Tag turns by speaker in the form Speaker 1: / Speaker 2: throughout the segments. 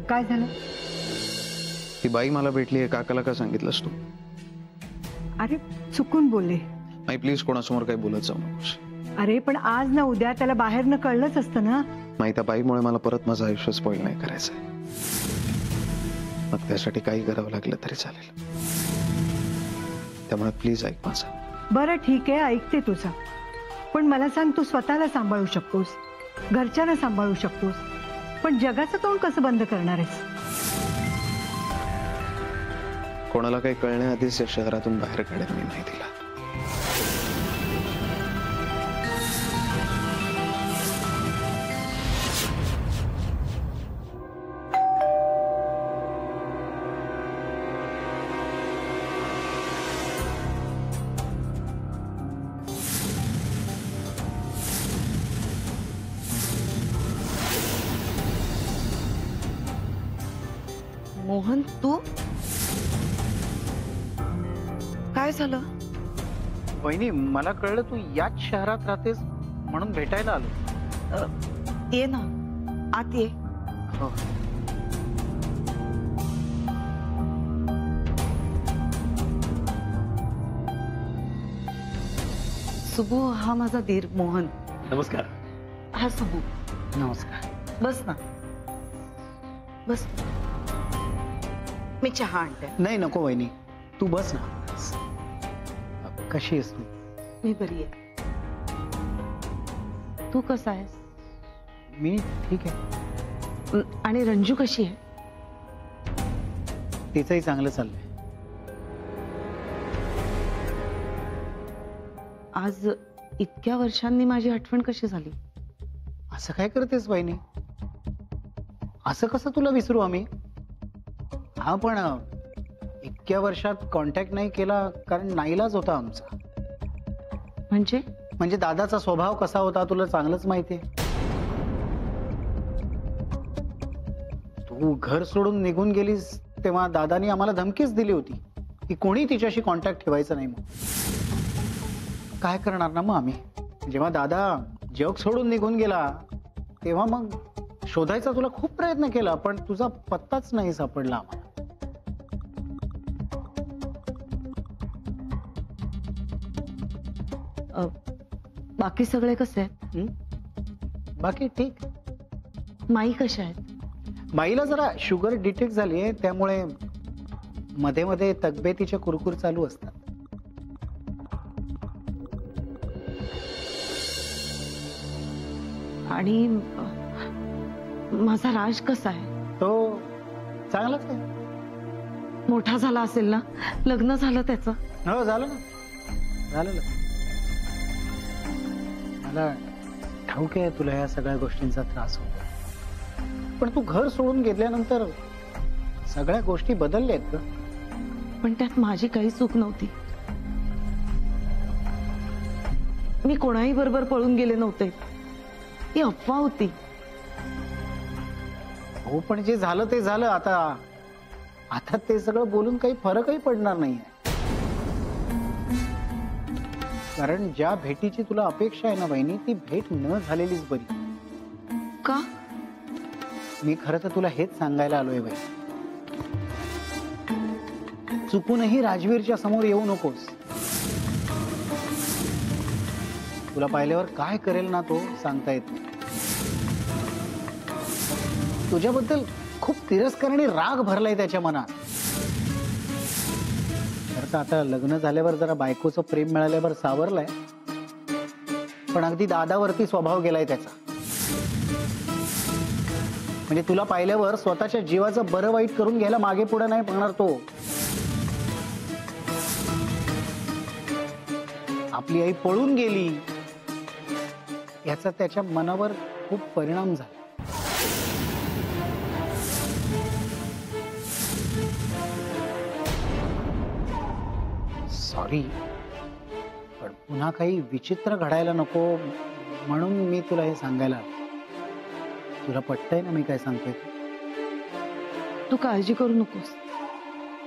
Speaker 1: काय झालं?
Speaker 2: ती बाई मला भेटली आहे, काकाला का सांगितलंस तू?
Speaker 1: अरे चुकून बोलले.
Speaker 2: आई प्लीज कोणासमोर काही बोलत जाऊ नकोस.
Speaker 1: अरे पण आज ना उद्या त्याला बाहेर न कळलंच असतं ना.
Speaker 2: त्या बाईमुळे मला परत माझं आयुष्य स्पॉइल नाही करायचंय. मग त्यासाठी काही करावं लागलं तरी चालेल. त्यामुळे प्लीज ऐक माझं.
Speaker 1: बरं ठीक आहे, ऐकते तुझं. पण मला सांग, तू स्वतःला सांभाळू शकतोस, घरच्यांना सांभाळू शकतोस, पण जगाचं तोंड कसं बंद करणार आहेस?
Speaker 2: कोणाला काही कळण्याआधीच या शहरातून बाहेर काढेल मी माहितीला.
Speaker 3: मोहन, तू काय झालं?
Speaker 4: वहिनी, मला कळलं तू याच शहरात राहतेस म्हणून भेटायला आलो.
Speaker 3: ये ना आत ये.
Speaker 4: हो.
Speaker 3: सुबू, हा माझा धीर मोहन.
Speaker 4: नमस्कार.
Speaker 3: हा सुबू.
Speaker 4: नमस्कार.
Speaker 3: बस ना, बस. मी चहा आणते.
Speaker 4: नाही नको वहिनी, तू बस ना. कशी आहेस तू?
Speaker 3: मी बरी आहे. तू कसा आहेस?
Speaker 4: मी ठीक आहे.
Speaker 3: आणि रंजू कशी आहे?
Speaker 4: तिचंही चांगलं चाललंय.
Speaker 3: आज इतक्या वर्षांनी माझी आठवण कशी झाली?
Speaker 4: असं काय करतेस वहिनी? असं कसं तुला विसरू आम्ही? हा पण इतक्या वर्षात कॉन्टॅक्ट नाही केला कारण नाईलाज होता आमचा. म्हणजे दादाचा स्वभाव कसा होता तुला चांगलंच माहितीये. तू घर सोडून निघून गेलीस तेव्हा दादानी आम्हाला धमकीच दिली होती की कोणी तिच्याशी कॉन्टॅक्ट ठेवायचा नाही. मग काय करणार ना मग आम्ही? जेव्हा दादा जग सोडून निघून गेला तेव्हा मग शोधायचा तुला खूप प्रयत्न केला, पण तुझा पत्ताच नाही सापडला आम्हाला.
Speaker 3: बाकी सगळे कसे आहेत?
Speaker 4: बाकी ठीक.
Speaker 3: माई कशा आहेत?
Speaker 4: माईला जरा शुगर डिटेक्ट झाली आहे, त्यामुळे मध्ये मध्ये तब्येतीच्या कुरकुर चालू असतात.
Speaker 3: आणि माझा राज कसा आहे?
Speaker 4: तो चांगलाच आहे.
Speaker 3: मोठा झाला असेल ना? लग्न झालं त्याचं?
Speaker 4: हो झालं ना, झालं. मला ठाऊक आहे तुला या सगळ्या गोष्टींचा त्रास होतो, पण तू घर सोडून गेल्यानंतर सगळ्या गोष्टी बदलल्या आहेत.
Speaker 3: पण त्यात माझी काही चूक नव्हती. मी कोणाही बरोबर पळून गेले नव्हते. ती अफवा होती.
Speaker 4: हो, पण जे झालं ते झालं. आता ते सगळं बोलून काही फरकही पडणार नाहीये. कारण ज्या भेटीची तुला अपेक्षा आहे ना बहिणी, ती भेट न झालेलीच बरी.
Speaker 3: का?
Speaker 4: मी खरं तर तुला हेच सांगायला आलोय बाई. चुकूनही राजवीरच्या समोर येऊ नकोस. तुला पाहिल्यावर काय करेल ना तो सांगता येत नाही. तुझ्याबद्दल खूप तिरस्कार आणि राग भरलाय त्याच्या मनात. तर आता लग्न झाल्यावर जरा बायकोचं प्रेम मिळाल्यावर सावरलाय, पण अगदी दादावरती स्वभाव गेलाय त्याचा. म्हणजे तुला पाहिल्यावर स्वतःच्या जीवाचं बरं वाईट करून घ्यायला मागे पुढे नाही बघणार तो. आपली आई पळून गेली याचा त्याच्या मनावर खूप परिणाम झाला. सॉरी, पण पुन्हा काही विचित्र घडायला नको म्हणून मी तुला हे सांगायला. तुला पटतंय ना मी काय सांगतोय?
Speaker 3: तू काळजी करू नकोस.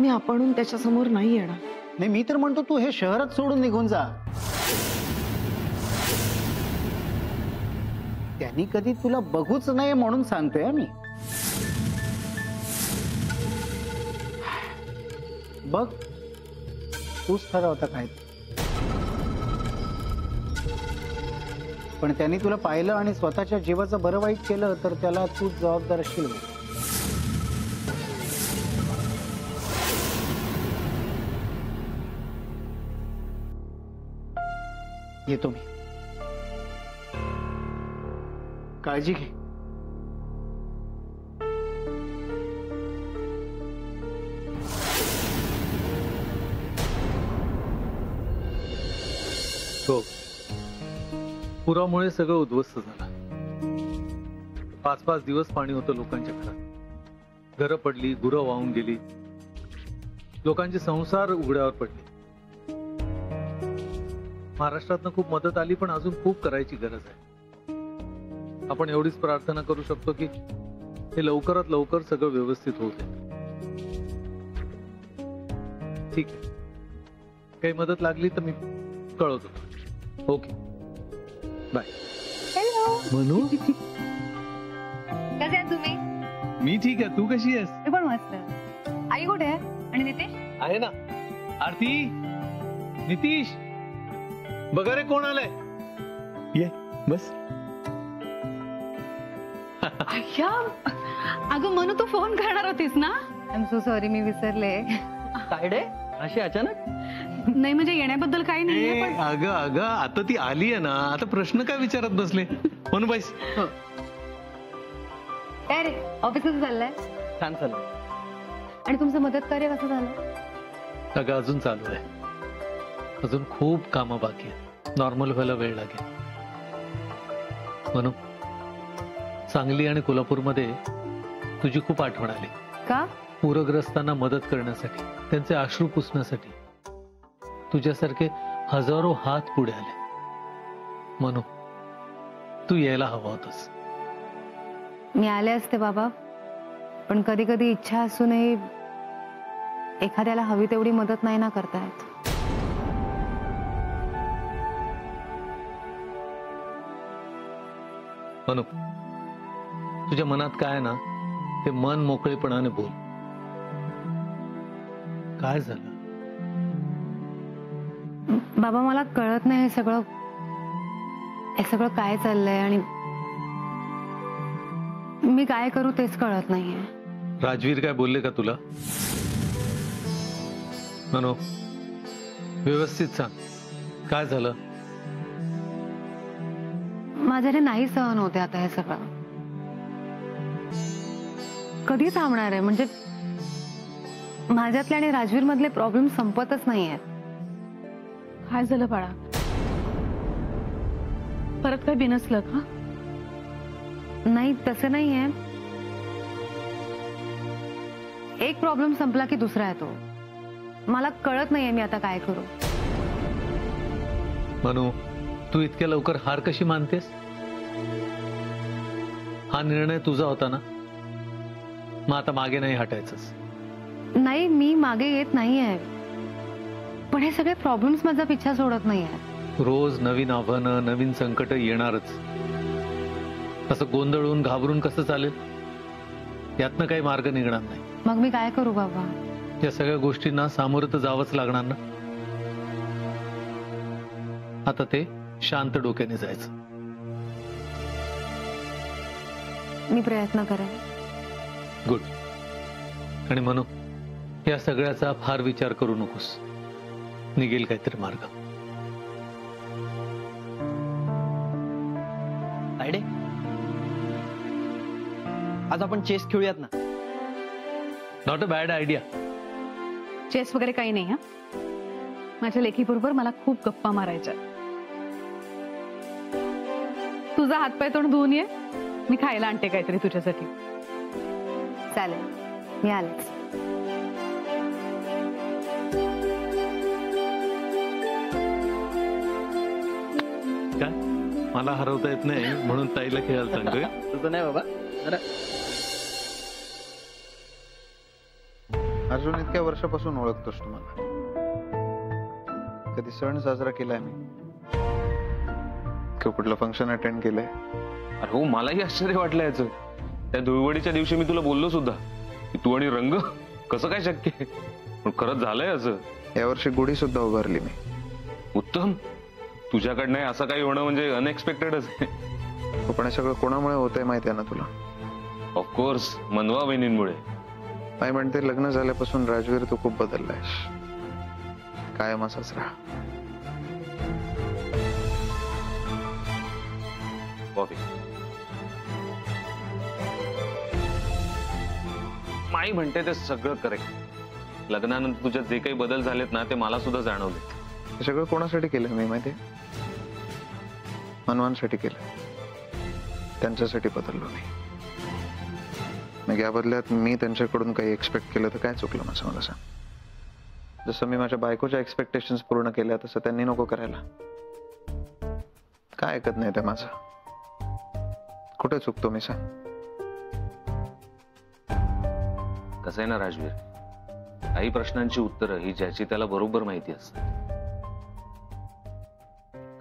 Speaker 3: मी आपणहून त्याच्या समोर नाही येणार.
Speaker 4: नाही, मी तर म्हणतो तू हे शहरात सोडून निघून जा. त्यांनी कधी तुला बघूच नाही म्हणून सांगतोय मी. बघ तूच ठरवता काय ते. पण त्यांनी तुला पाहिलं आणि स्वतःच्या जीवाचं बरं वाईट केलं तर त्याला तूच जबाबदार असशील बघ. येतो मी. काळजी घे.
Speaker 5: हो, पुरामुळे सगळं उद्ध्वस्त झालं. 5-5 दिवस पाणी होतं लोकांच्या घरात. घरं पडली, गुरं वाहून गेली, लोकांचे संसार उघड्यावर पडले. महाराष्ट्रातनं खूप मदत आली, पण अजून खूप करायची गरज आहे. आपण एवढीच प्रार्थना करू शकतो की हे लवकरात लवकर सगळं व्यवस्थित होऊ दे. ठीक आहे, काही मदत लागली तर मी कळवतो. Okay, bye.
Speaker 6: हॅलो,
Speaker 5: म्हणू
Speaker 6: कसे आहात तुम्ही?
Speaker 5: मी ठीक आहे, तू कशी आहेस?
Speaker 6: मी पण मस्त. आई कुठे आहे आणि नितेश?
Speaker 5: आहे ना. आरती, नितीश, बघा रे कोण आलंय. ये बस.
Speaker 6: अय्या, अगं मनू तू फोन करणार होतीस ना? आय एम सो सॉरी, मी विसरले.
Speaker 7: तायडे अशी अचानक?
Speaker 6: नाही म्हणजे येण्याबद्दल काही नाहीये, पण
Speaker 5: अगं अगं आता ती आली आहे ना, आता प्रश्न काय विचारत बसले. म्हणून बाईस.
Speaker 6: काय रे, ऑफिस कसं चाललंय?
Speaker 7: छान चाललं.
Speaker 6: आणि तुमचं मदत कार्य कसं झालं?
Speaker 5: अगं अजून चालू आहे. अजून खूप कामं बाकी आहेत. नॉर्मल व्हायला वेळ लागेल. म्हणून सांगली आणि कोल्हापूरमध्ये तुझी खूप आठवण आली.
Speaker 6: का?
Speaker 5: पूरग्रस्तांना मदत करण्यासाठी, त्यांचे अश्रू पुसण्यासाठी तुझ्यासारखे हजारो हात पुढे आले. म्हणून तू यायला हवा होतास.
Speaker 6: मी आले असते बाबा, पण कधी कधी इच्छा असूनही एखाद्याला हवी तेवढी मदत नाही ना करता येत.
Speaker 5: म्हणून तुझ्या मनात काय आहे ना, ते मन मोकळेपणाने बोल. काय झालं?
Speaker 6: बाबा मला कळत नाही हे सगळं काय चाललंय आणि मी काय करू तेच कळत नाहीये.
Speaker 5: राजवीर काय बोलले का तुला? मनो, व्यवस्थित सांग, काय झालं?
Speaker 6: माझ्याने नाही सहन होते आता हे सगळं. कधी थांबणार आहे? म्हणजे माझ्यातले आणि राजवीर मधले प्रॉब्लेम संपतच नाही आहेत. काय झालं बाळा? परत काय बिनसलं का? नाही तसं नाही आहे. एक प्रॉब्लेम संपला की दुसरा येतो. मला कळत नाहीये मी आता काय करू.
Speaker 5: मनु, तू इतक्या लवकर हार कशी मानतेस? हा निर्णय तुझा होता ना, मग आता मागे नाही हटायचंस.
Speaker 6: नाही, मी मागे येत नाहीये, पण हे सगळे प्रॉब्लेम्स माझा पिच्छा सोडत नाहीये.
Speaker 5: रोज नवीन आव्हानं, नवीन संकट येणारच. असं गोंधळून घाबरून कसं चालेल? यातनं काही मार्ग निघणार नाही.
Speaker 6: मग मी काय करू बाबा?
Speaker 5: या सगळ्या गोष्टींना सामोरं तर जावंच लागणार ना. आता ते शांत डोक्याने जायचं.
Speaker 6: मी प्रयत्न करेन.
Speaker 5: गुड. आणि म्हणू, या सगळ्याचा फार विचार करू नकोस. निघेल काहीतरी मार्ग.
Speaker 7: तायडे, आज आपण चेस खेळूयात ना?
Speaker 5: Not a bad idea.
Speaker 8: Chess वगैरे काही नाही. हा, माझ्या लेखीबरोबर मला खूप गप्पा मारायच्या. तुझा हातपाय तोंड धुवून ये, मी खायला आणते काहीतरी तुझ्यासाठी.
Speaker 6: चालेल, मी आलेच.
Speaker 5: काय मला हरवता येत नाही म्हणून ताईला खेळायला सांगतोय?
Speaker 7: तसं नाही बाबा.
Speaker 2: अर्जुन, इतक्या वर्षापासून ओळखतोस तुम्हाला. कधी सण साजरा केलाय मी? कुठलं फंक्शन अटेंड केलंय?
Speaker 9: अरे हो, मलाही आश्चर्य वाटलं याचं. त्या धुळवडीच्या दिवशी मी तुला बोललो सुद्धा की तू आणि रंग कसं काय शक्य आहे. पण खरंच झालंय असं?
Speaker 2: यावर्षी गुढी सुद्धा उभारली मी.
Speaker 9: उत्तम. तुझ्याकडनं असं काही होणं म्हणजे अनएक्सपेक्टेडच आहे.
Speaker 2: हो, पण हे सगळं कोणामुळे होतंय माहिती आहे ना तुला?
Speaker 9: ऑफकोर्स मनवा वहिनींमुळे.
Speaker 2: आई म्हणते लग्न झाल्यापासून राजवीर तू खूप बदललायस, कायम असाच राहा.
Speaker 9: कॉफी. माई म्हणते ते सगळं करेक्ट. लग्नानंतर तुझ्यात जे काही बदल झालेत ना ते मला सुद्धा जाणवले.
Speaker 2: हे सगळं कोणासाठी केलं मी माहितीये? मनवांसाठी केलं. त्यांच्यासाठी बदललो मी. मग या बदल्यात मी त्यांच्याकडून काही एक्सपेक्ट केलं तर काय चुकलं माझं, मला सांग. जसं मी माझ्या बायकोच्या एक्सपेक्टेशन्स पूर्ण केल्या तसं त्यांनी नको करायला. काय ऐकत नाही ते माझं? कुठे चुकतो मी, सांग.
Speaker 9: कसं आहे ना राजवीर, काही प्रश्नांची उत्तरं ही ज्याची त्याला बरोबर माहिती असतात.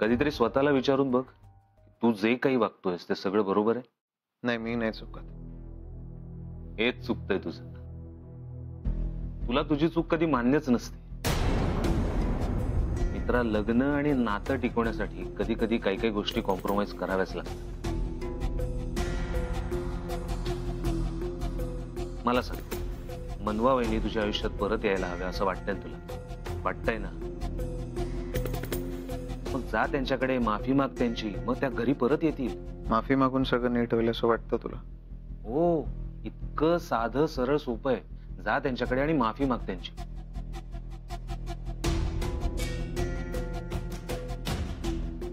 Speaker 9: कधीतरी स्वतःला विचारून बघ, तू जे काही वागतोयस ते सगळं बरोबर आहे?
Speaker 2: नाही, मी नाही चुकत.
Speaker 9: हेच चुकतंय तुझं. तुला तुझी चूक कधी मान्यच नसते. मित्रा, लग्न आणि नातं टिकवण्यासाठी कधी कधी काही काही गोष्टी कॉम्प्रोमाइज कराव्याच लागतात. मला सांग, मनवा वहिनी तुझ्या आयुष्यात परत यायला हव्या असं वाटतंय ना तुला? वाटतंय ना? मग जा त्यांच्याकडे, माफी माग त्यांची, मग त्या घरी परत येतील.
Speaker 2: माफी मागून सगळं नीट होईल असं वाटतं तुला?
Speaker 9: हो, इतकं साधं सरळ सोपं आहे. जा त्यांच्याकडे आणि माफी माग त्यांची.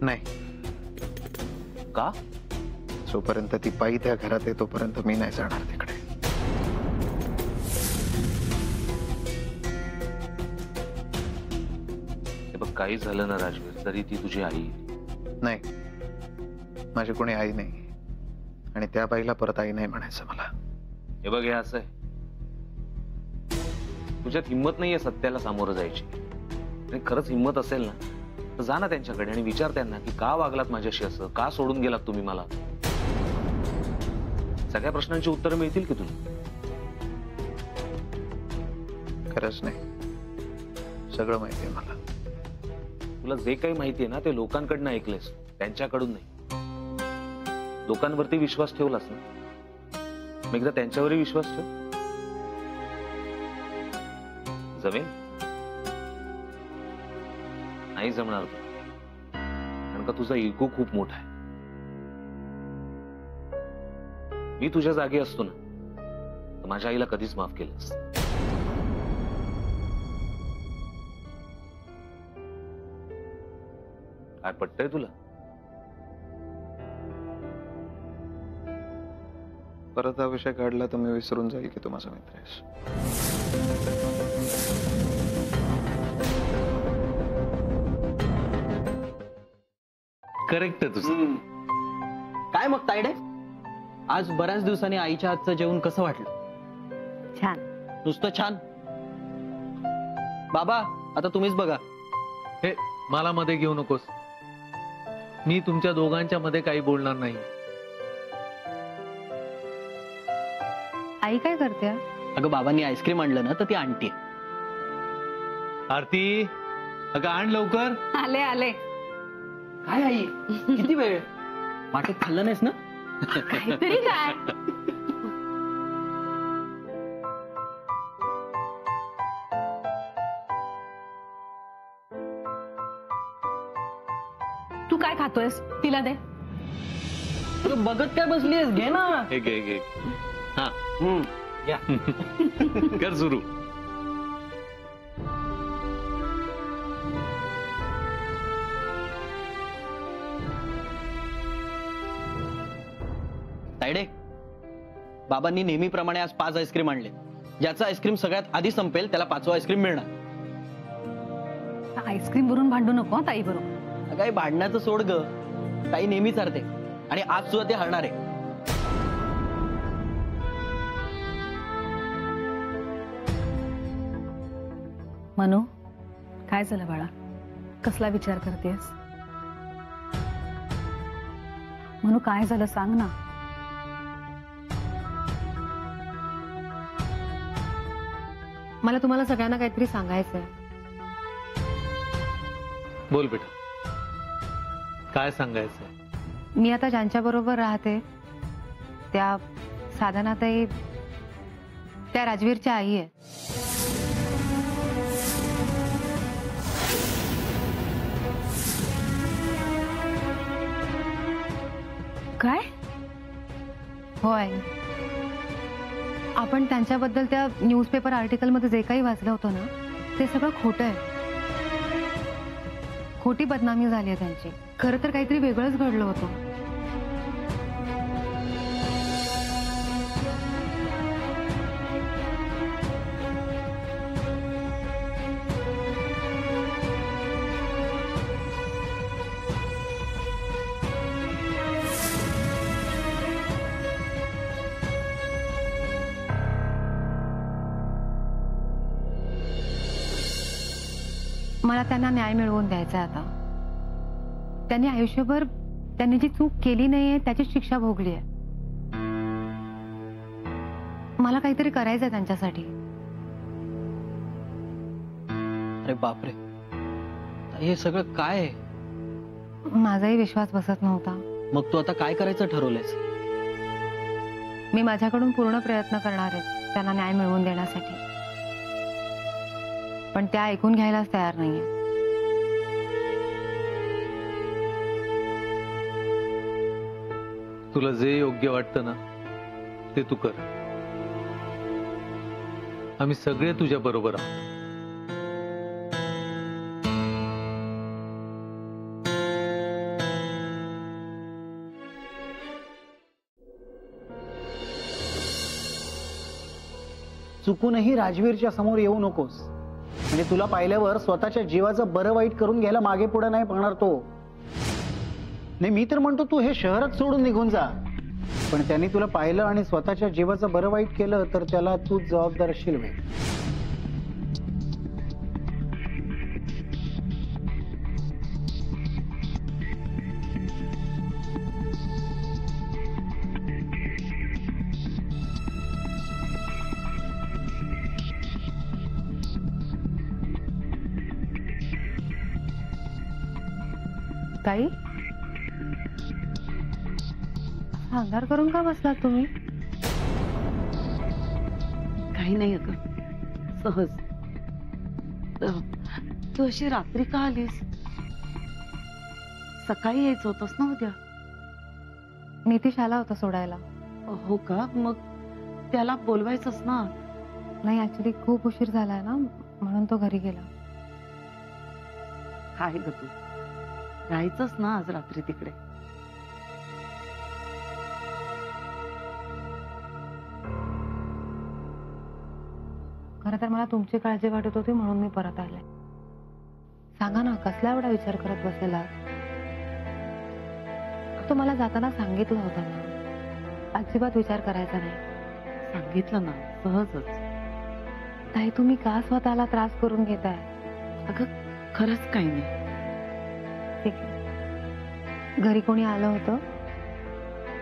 Speaker 2: नाही.
Speaker 9: का?
Speaker 2: जोपर्यंत ती पायी त्या घरात आहे तोपर्यंत मी नाही जाणार तिकडे.
Speaker 9: हे बघ, काही झालं ना राजवीर, तरी ती तुझी आई
Speaker 2: नाही. माझी कोणी आई नाही आणि त्या बाईला परत आई नाही म्हणायचं मला.
Speaker 9: हे बघ, हे असं आहे, तुझ्यात हिंमत नाहीये सत्याला सामोरं जायची. आणि खरंच हिंमत असेल ना तर जा ना त्यांच्याकडे आणि विचार त्यांना की का वागलात माझ्याशी असं, का सोडून गेलात तुम्ही मला. सगळ्या प्रश्नांची उत्तरं मिळतील की तुला.
Speaker 2: खरंच नाही, सगळं माहिती आहे मला.
Speaker 9: तुला जे काही माहितीये ना ते लोकांकडनं ऐकलंयस, त्यांच्याकडून नाही. लोकांवरती विश्वास ठेवलास ना, मग एकदा त्यांच्यावरही विश्वास ठेव. जमेल? नाही जमणार तू, कारण का तुझा इगो खूप मोठा आहे. मी तुझ्या जागी असतो ना तर माझ्या आईला कधीच माफ केलं असतं. काय पटतंय तुला?
Speaker 2: परत हा विषय काढला तर मी विसरून जाईल की तू माझा मित्र आहेस.
Speaker 5: करेक्ट आहे तुझं.
Speaker 7: काय मग तायडे, आज बऱ्याच दिवसांनी आईच्या हातचं जेवण कसं वाटलं?
Speaker 1: छान.
Speaker 7: नुसतं छान? बाबा, आता तुम्हीच बघा.
Speaker 5: हे मला मध्ये घेऊ नकोस. मी तुमच्या दोघांच्या मध्ये काही बोलणार नाही.
Speaker 6: आई काय करते?
Speaker 7: अगं, बाबांनी आईस्क्रीम आणलं ना तर ती आणते.
Speaker 5: आरती, अगं आण लवकर.
Speaker 8: आले आले.
Speaker 7: काय आई, किती वेळ? वाटत खाल्लं नाहीस ना?
Speaker 8: काहीतरी काय. तू काय खातोयस? तिला दे.
Speaker 7: अगं, बघत काय बसलीस? घे ना.
Speaker 5: हे घे घे. हा,
Speaker 7: घ्या.
Speaker 5: कर सुरू.
Speaker 7: तायडे, बाबांनी नेहमीप्रमाणे आज 5 आईस्क्रीम आणले. ज्याचा आईस्क्रीम सगळ्यात आधी संपेल त्याला 5वं आईस्क्रीम मिळणार.
Speaker 8: आईस्क्रीम वरून भांडू नको ताई बरोबर.
Speaker 7: काही भांडण्याचं सोड ग. ताई नेहमीच हरते आणि आज सुद्धा ते हरणार आहे.
Speaker 8: मनू, काय झालं बाळा? कसला विचार करतेस? मनू, काय झालं सांग ना.
Speaker 6: मला तुम्हाला सगळ्यांना काहीतरी सांगायचंय.
Speaker 5: बोल बेटा, काय सांगायचंय?
Speaker 6: मी आता ज्यांच्या बरोबर राहते त्या साधनाताई त्या राजवीरच्या आई आहे.
Speaker 8: काय?
Speaker 6: होय, आपण त्यांच्याबद्दल त्या न्यूजपेपर आर्टिकल मध्ये जे काही वाचलं होतं ना ते सगळं खोटं आहे. खोटी बदनामी झाली आहे त्यांची. खरं तर काहीतरी वेगळंच घडलं होतं. मला त्यांना न्याय मिळवून द्यायचा आता. त्यांनी आयुष्यभर त्यांनी जी चूक केली नाहीये त्याची शिक्षा भोगली आहे. मला काहीतरी करायचंय त्यांच्यासाठी.
Speaker 7: अरे बापरे, हे सगळं काय आहे?
Speaker 6: माझाही विश्वास बसत नव्हता.
Speaker 7: मग तू आता काय करायचं ठरवलंयस?
Speaker 6: मी माझ्याकडून पूर्ण प्रयत्न करणार आहे त्यांना न्याय मिळवून देण्यासाठी, पण त्या ऐकून घ्यायलाच तयार नाहीये.
Speaker 5: तुला जे योग्य वाटतं ना ते तू कर. आम्ही सगळे तुझ्या बरोबर आहोत.
Speaker 4: चुकूनही राजवीरच्या समोर येऊ नकोस. म्हणजे तुला पाहिल्यावर स्वतःच्या जीवाचं बरं वाईट करून घ्यायला मागे पुढे नाही पाहणार तो. नाही, मी तर म्हणतो तू हे शहरच सोडून निघून जा. पण त्यांनी तुला पाहिलं आणि स्वतःच्या जीवाचं बरं वाईट केलं तर त्याला तू जबाबदार असशील बाई.
Speaker 6: ताई, अंधार करून का बसलात तुम्ही?
Speaker 3: काही नाही अगं, सहज. तू अशी रात्री का आलीस? सकाळी यायचं होतंस ना उद्या?
Speaker 6: नितीश आला होता सोडायला.
Speaker 3: हो का? मग त्याला बोलवायचंच ना.
Speaker 6: नाही, ऍक्च्युली खूप उशीर झालाय ना म्हणून तो घरी गेला.
Speaker 3: काय ग तू, राहायचंच ना आज रात्री तिकडे.
Speaker 6: खरं तर मला तुमची काळजी वाटत होती म्हणून मी परत आले. सांगा ना, कसला एवढा विचार करत बसलेला? तो मला जाताना सांगितलं होतं ना, अजिबात विचार करायचा नाही.
Speaker 3: सांगितलं ना, सहजच.
Speaker 6: ताई, तुम्ही का स्वतःला त्रास करून घेताय?
Speaker 3: अगं खरंच काही नाही.
Speaker 6: ठीक आहे. घरी कोणी आलं होतं?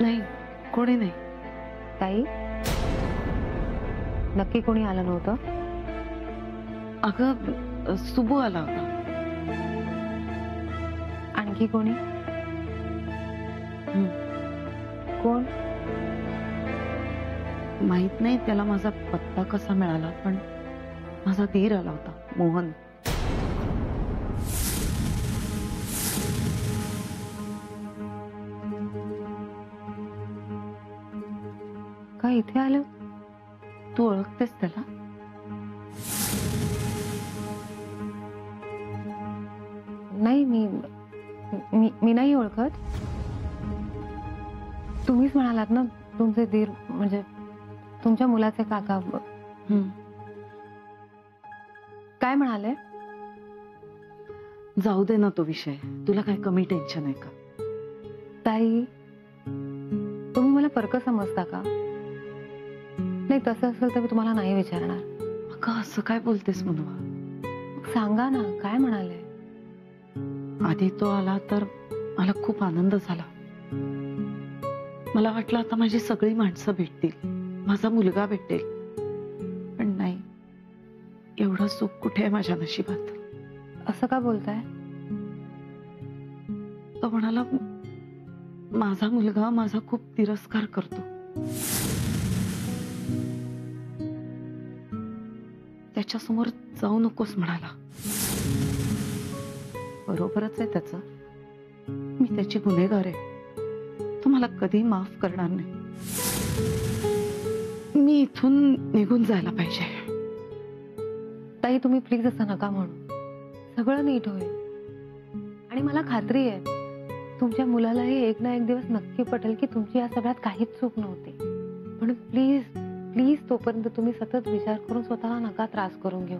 Speaker 3: नाही, कोणी नाही.
Speaker 6: ताई, नक्की कोणी आलं नव्हतं?
Speaker 3: अगं सुबू आला होता.
Speaker 6: आणखी कोणी? कोण?
Speaker 3: माहित नाही त्याला माझा पत्ता कसा मिळाला, पण माझा धीर आला होता, मोहन.
Speaker 6: काय इथे आलं?
Speaker 3: तू ओळखतेस त्याला?
Speaker 6: नाही, मी नाही ओळखत. तुम्हीच म्हणालात ना तुमचे धीर, म्हणजे तुमच्या मुलाचे काका. काय म्हणाले?
Speaker 3: जाऊ दे ना तो विषय. तुला काय कमी टेन्शन आहे का?
Speaker 6: ताई, तुम्ही मला परक समजता का? नाही, तसं असेल तर मी तुम्हाला नाही विचारणार.
Speaker 3: अगं असं काय बोलतेस मनवा?
Speaker 6: सांगा ना, काय म्हणाले?
Speaker 3: आधी तो आला तर मला खूप आनंद झाला. मला वाटलं आता माझी सगळी माणसं भेटतील, माझा मुलगा भेटेल. पण नाही, एवढं सुख कुठे आहे माझ्या नशिबात?
Speaker 6: असं का बोलताय?
Speaker 3: तो म्हणाला माझा मुलगा माझा खूप तिरस्कार करतो. त्याच्यासमोर जाऊ नकोस म्हणाला. बरोबरच आहे त्याचं. मी त्याची गुन्हेगार आहे. तो मला कधी माफ करणार नाही. मी इथून निघून जायला पाहिजे.
Speaker 6: ताई तुम्ही प्लीज असं नका म्हणू. सगळं नीट होईल. आणि मला खात्री आहे तुमच्या मुलालाही एक ना एक दिवस नक्की पटेल की तुमची या सगळ्यात काहीच चूक नव्हती. पण प्लीज प्लीज तोपर्यंत तुम्ही सतत विचार करून स्वतःला नका त्रास करून घेऊ.